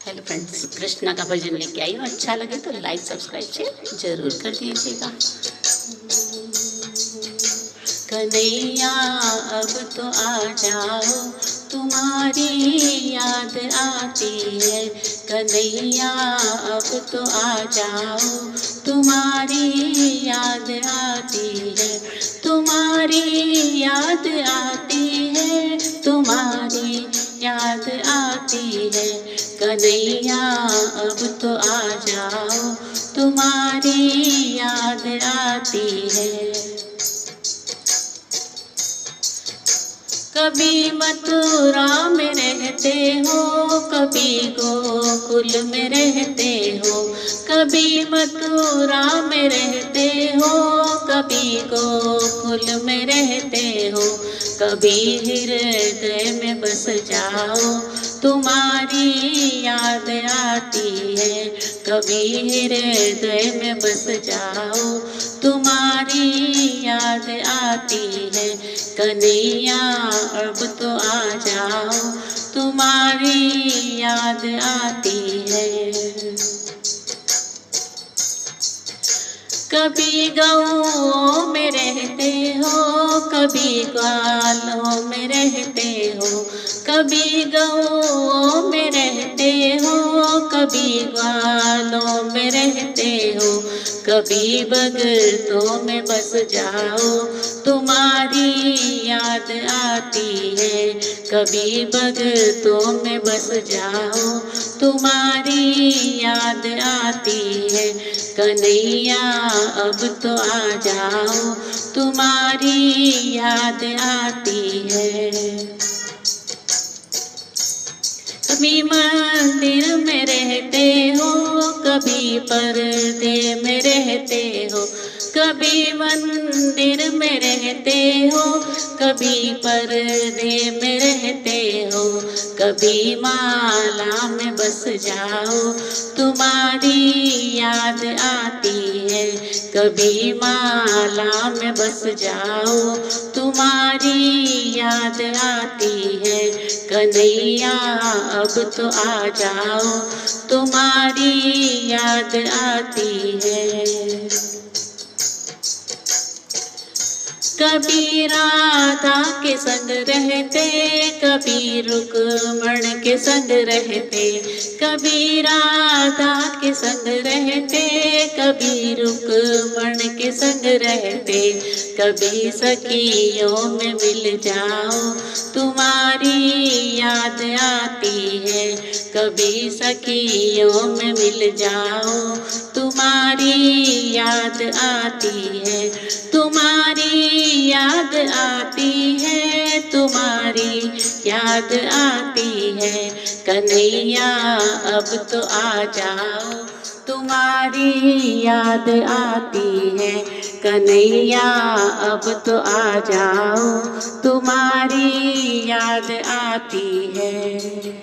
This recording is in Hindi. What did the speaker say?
हेलो फ्रेंड्स, कृष्णा का भजन लेके आई हूँ। अच्छा लगे तो लाइक सब्सक्राइब शेयर जरूर कर दीजिएगा। कन्हैया अब तो आ जाओ, तुम्हारी याद आती है। कन्हैया अब तो आ जाओ, तुम्हारी याद आती है। तुम्हारी याद आती है, तुम्हारी याद आती है। कन्हैया अब तो आ जाओ, तुम्हारी याद आती है। कभी मथुरा में रहते हो, कभी गोकुल में रहते हो। कभी मथुरा में रहते हो, कभी गोकुल में रहते हो। कभी हृदय में बस जाओ, तुम्हारी याद आती है। कभी हृदय में बस जाओ, तुम्हारी याद आती है। कन्हैया अब तो आ जाओ, तुम्हारी याद आती है। कभी गाँवों में रहते हो, कभी ग्वालों में रहते हो। कभी गाँवों में रहते हो, कभी ग्वालों में रहते हो। कभी बगतों में बस जाओ, तुम्हारी याद आती है। कभी बगतों में बस जाओ, तुम्हारी याद आती है। कन्हैया अब तो आ जाओ, तुम्हारी याद आती है। कभी मंदिर में रहते हो, कभी पर्दे में रहते हो। कभी मंदिर में रहते हो, कभी पर्दे में रहते हो। कभी माला में बस जाओ, तुम्हारी याद आती है। कभी माला में बस जाओ, तुम्हारी याद आती है। कन्हैया अब तो आ जाओ, तुम्हारी याद आती है। कभी राधा के संग रहते, कभी रुक्मण के संग रहते। कभी राधा के संग रहते, कभी रुक्मण के संग रहते। कभी सखियों में मिल जाओ, तुम्हारी याद आती है। कभी सखियों में मिल जाओ, तुम्हारी याद आती है। तुम्हारी याद आती है, तुम्हारी याद आती है। कन्हैया अब तो आ जाओ, तुम्हारी याद आती है। कन्हैया अब तो आ जाओ, तुम्हारी याद आती है।